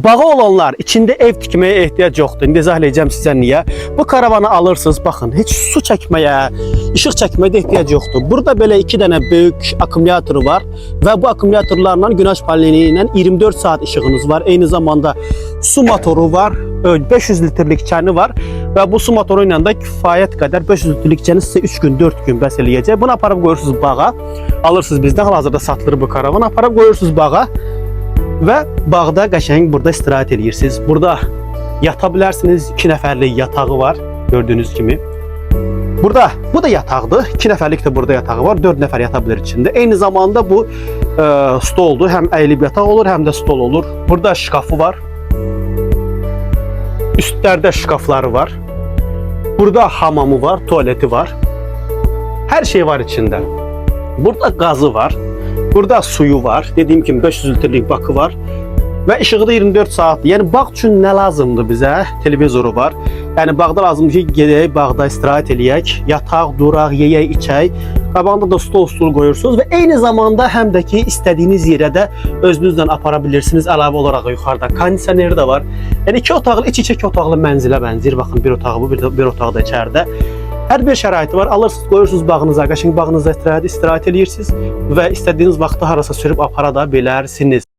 Bağı olanlar içinde ev tikməyə ehtiyac yoxdur. İndi izah edəcəm sizə niyə. Bu karavanı alırsınız, baxın, heç su çəkməyə, işıq çəkməyə də ehtiyac yoxdur. Burada belə 2 dənə böyük akkumulyator var və bu akkumulyatorlarla günəş paneli ilə 24 saat işığınız var. Eyni zamanda su motoru var, 500 litrlik çəni var və bu su motoru ilə də kifayət qədər 500 litrlik çəni sizə 3 gün, 4 gün bəs eləyəcək. Bunu aparıb qoyursunuz bağa. Alırsınız bizdən, hal-hazırda satılır bu karavan. Aparıb qoyursunuz bağa. Və bağda qəşəng burada istirahət edirsiniz. Burada yata bilərsiniz. 2 nəfərlik yatağı var gördüyünüz kimi. Bu da yataqdır. 2 nəfərlik də burada yatağı var. 4 nəfər yata bilər içində. Eyni zamanda bu stoldur. Həm əyilib yataq olur, həm də stol olur. Burada şkafı var. Üstlərdə şkafları var. Burada hamamı var, tualeti var. Hər şey var içində. Burada qazı var. Burada suyu var. Dediyim kimi 500 litrlik bakı var. Və işığı da 24 saat. Yəni bağ üçün nə lazımdır bizə? Televizoru var. Yəni bağda lazımdır ki, gedək bağda istirahət eləyək, yataq, duraq, yeyək, içək. Qabağında da stol qoyursunuz və eyni zamanda həm də ki, istədiyiniz yerə də özünüzlə apara bilirsiniz. Əlavə olaraq yuxarıda kondisioneri də var. Yəni 2 otaqlı, iç-içə 2 otaqlı mənzilə bənzəyir. Baxın, bir otağı bu, bir otağı da içəridə. Hər bir şəraiti var. Alırsınız, qoyursunuz bağınıza, qəşəng bağınıza istirahət eləyirsiniz və istədiyiniz vaxtda harasa sürüb apara da bilərsiniz.